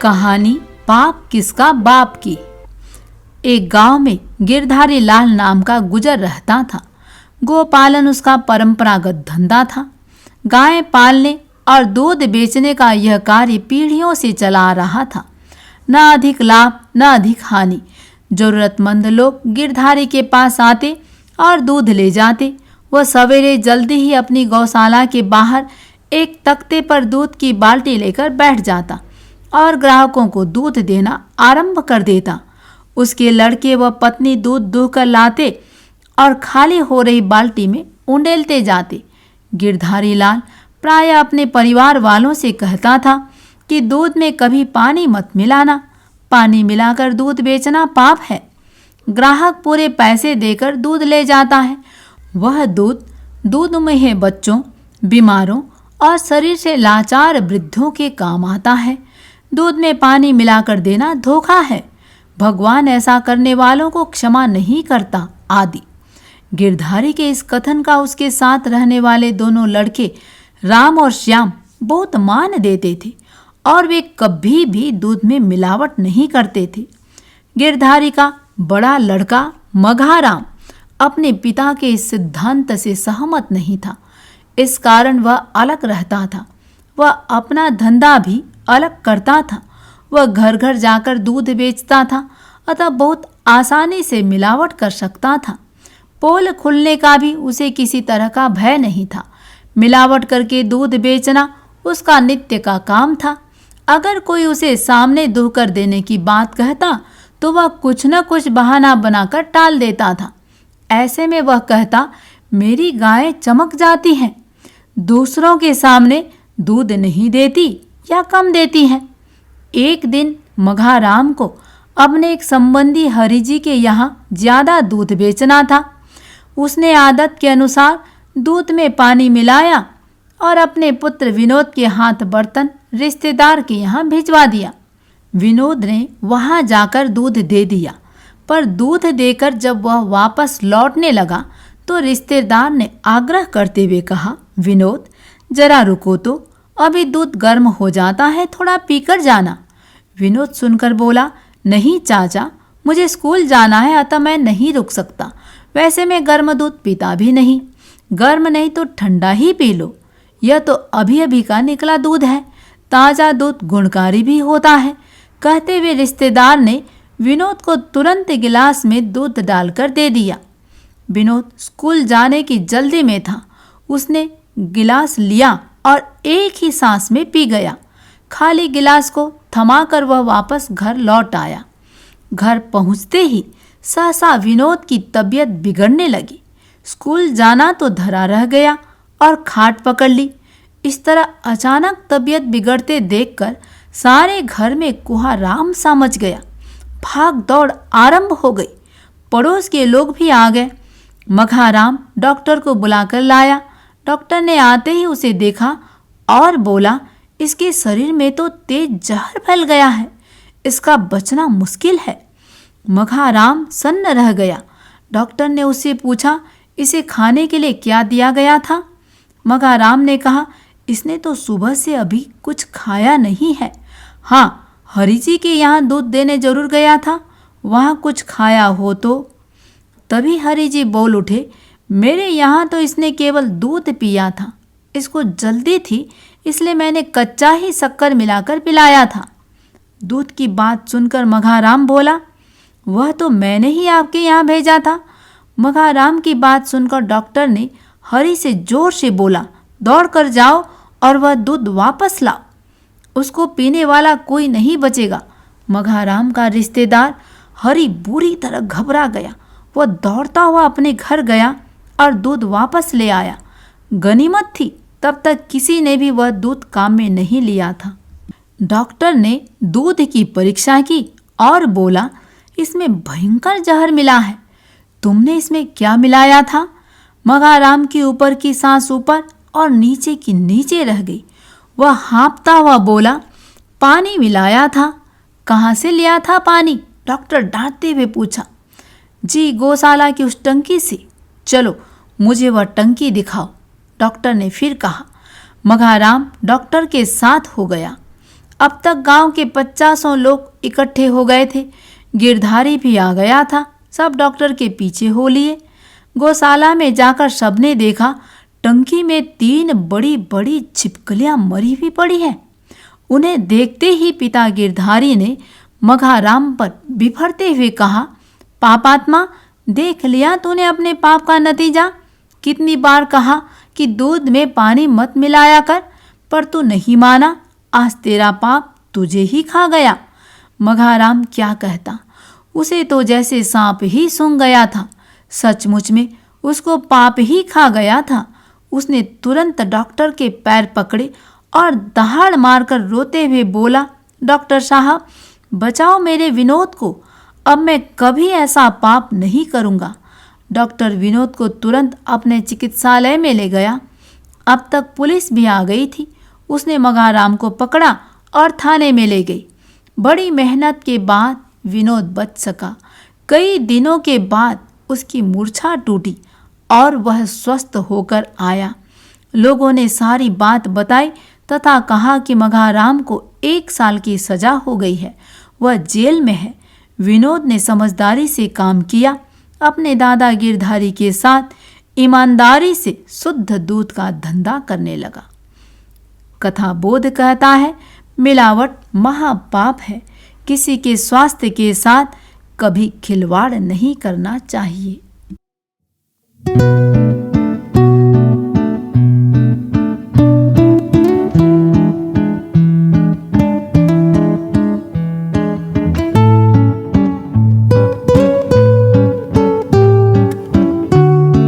कहानी पाप किसका बाप की। एक गांव में गिरधारी लाल नाम का गुजर रहता था। गोपालन उसका परंपरागत धंधा था। गायें पालने और दूध बेचने का यह कार्य पीढ़ियों से चला आ रहा था। न अधिक लाभ न अधिक हानि। जरूरतमंद लोग गिरधारी के पास आते और दूध ले जाते। वह सवेरे जल्दी ही अपनी गौशाला के बाहर एक तख्ते पर दूध की बाल्टी लेकर बैठ जाता और ग्राहकों को दूध देना आरंभ कर देता। उसके लड़के व पत्नी दूध दूहकर लाते और खाली हो रही बाल्टी में उंडेलते जाते। गिरधारी लाल प्रायः अपने परिवार वालों से कहता था कि दूध में कभी पानी मत मिलाना, पानी मिलाकर दूध बेचना पाप है। ग्राहक पूरे पैसे देकर दूध ले जाता है। वह दूध में बच्चों, बीमारों और शरीर से लाचार वृद्धों के काम आता है। दूध में पानी मिलाकर देना धोखा है। भगवान ऐसा करने वालों को क्षमा नहीं करता आदि। गिरधारी के इस कथन का उसके साथ रहने वाले दोनों लड़के राम और श्याम बहुत मान देते थे और वे कभी भी दूध में मिलावट नहीं करते थे। गिरधारी का बड़ा लड़का मघाराम अपने पिता के इस सिद्धांत से सहमत नहीं था। इस कारण वह अलग रहता था। वह अपना धंधा भी अलग करता था। वह घर घर जाकर दूध बेचता था, अतः बहुत आसानी से मिलावट कर सकता था। पोल खुलने का भी उसे किसी तरह का भय नहीं था। मिलावट करके दूध बेचना उसका नित्य का काम था। अगर कोई उसे सामने दूहकर देने की बात कहता तो वह कुछ न कुछ बहाना बनाकर टाल देता था। ऐसे में वह कहता, मेरी गायें चमक जाती हैं, दूसरों के सामने दूध नहीं देती या कम देती हैं। एक दिन मघाराम को अपने एक संबंधी हरिजी के यहाँ ज्यादा दूध बेचना था। उसने आदत के अनुसार दूध में पानी मिलाया और अपने पुत्र विनोद के हाथ बर्तन रिश्तेदार के यहाँ भिजवा दिया। विनोद ने वहाँ जाकर दूध दे दिया, पर दूध देकर जब वह वापस लौटने लगा तो रिश्तेदार ने आग्रह करते हुए कहा, विनोद जरा रुको तो, अभी दूध गर्म हो जाता है, थोड़ा पीकर जाना। विनोद सुनकर बोला, नहीं चाचा, मुझे स्कूल जाना है, अतः मैं नहीं रुक सकता। वैसे मैं गर्म दूध पीता भी नहीं। गर्म नहीं तो ठंडा ही पी लो, यह तो अभी अभी का निकला दूध है, ताज़ा दूध गुणकारी भी होता है। कहते हुए रिश्तेदार ने विनोद को तुरंत गिलास में दूध डालकर दे दिया। विनोद स्कूल जाने की जल्दी में था। उसने गिलास लिया और एक ही सांस में पी गया। खाली गिलास को थमाकर वह वापस घर लौट आया। घर पहुंचते ही सहसा विनोद की तबीयत बिगड़ने लगी। स्कूल जाना तो धरा रह गया और खाट पकड़ ली। इस तरह अचानक तबीयत बिगड़ते देखकर सारे घर में कुहाराम सा मच गया। भाग दौड़ आरंभ हो गई। पड़ोस के लोग भी आ गए। मघाराम डॉक्टर को बुलाकर लाया। डॉक्टर ने आते ही उसे देखा और बोला, इसके शरीर में तो तेज जहर फैल गया है, इसका बचना मुश्किल है। मघाराम सन्न रह गया। डॉक्टर ने उससे पूछा, इसे खाने के लिए क्या दिया गया था? मघाराम ने कहा, इसने तो सुबह से अभी कुछ खाया नहीं है। हाँ, हरिजी के यहाँ दूध देने जरूर गया था, वहाँ कुछ खाया हो तो। तभी हरिजी बोल उठे, मेरे यहाँ तो इसने केवल दूध पिया था, इसको जल्दी थी इसलिए मैंने कच्चा ही शक्कर मिलाकर पिलाया था। दूध की बात सुनकर मघाराम बोला, वह तो मैंने ही आपके यहाँ भेजा था। मघाराम की बात सुनकर डॉक्टर ने हरि से जोर से बोला, दौड़ कर जाओ और वह दूध वापस लाओ, उसको पीने वाला कोई नहीं बचेगा। मघाराम का रिश्तेदार हरि बुरी तरह घबरा गया। वह दौड़ता हुआ अपने घर गया और दूध वापस ले आया। गनीमत थी तब तक किसी ने भी वह दूध काम में नहीं लिया था। डॉक्टर ने दूध की परीक्षा की और बोला, इसमें भयंकर जहर मिला है, तुमने इसमें क्या मिलाया था? मघाराम की ऊपर की सांस ऊपर और नीचे की नीचे रह गई। वह हाँफता हुआ बोला, पानी मिलाया था। कहाँ से लिया था पानी? डॉक्टर डांटते हुए पूछा। जी, गौशाला की उस टंकी से। चलो मुझे वह टंकी दिखाओ, डॉक्टर ने फिर कहा। मघाराम डॉक्टर के साथ हो गया। अब तक गांव के 50 लोग इकट्ठे हो गए थे। गिरधारी भी आ गया था। सब डॉक्टर के पीछे हो लिए। गौशाला में जाकर सबने देखा टंकी में 3 बड़ी बड़ी छिपकलियां मरी हुई पड़ी है। उन्हें देखते ही पिता गिरधारी ने मघाराम पर बिफरते हुए कहा, पापात्मा, देख लिया तूने अपने पाप का नतीजा। कितनी बार कहा कि दूध में पानी मत मिलाया कर, पर तू नहीं माना। आज तेरा पाप तुझे ही खा गया। मघाराम क्या कहता, उसे तो जैसे सांप ही सूंघ गया था। सचमुच में उसको पाप ही खा गया था। उसने तुरंत डॉक्टर के पैर पकड़े और दहाड़ मारकर रोते हुए बोला, डॉक्टर साहब, बचाओ मेरे विनोद को। अब मैं कभी ऐसा पाप नहीं करूँगा। डॉक्टर विनोद को तुरंत अपने चिकित्सालय में ले गया। अब तक पुलिस भी आ गई थी। उसने मघाराम को पकड़ा और थाने में ले गई। बड़ी मेहनत के बाद विनोद बच सका। कई दिनों के बाद उसकी मूर्छा टूटी और वह स्वस्थ होकर आया। लोगों ने सारी बात बताई तथा कहा कि मघाराम को 1 साल की सजा हो गई है, वह जेल में है। विनोद ने समझदारी से काम किया। अपने दादा गिरधारी के साथ ईमानदारी से शुद्ध दूध का धंधा करने लगा। कथा बोध कहता है, मिलावट महापाप है। किसी के स्वास्थ्य के साथ कभी खिलवाड़ नहीं करना चाहिए।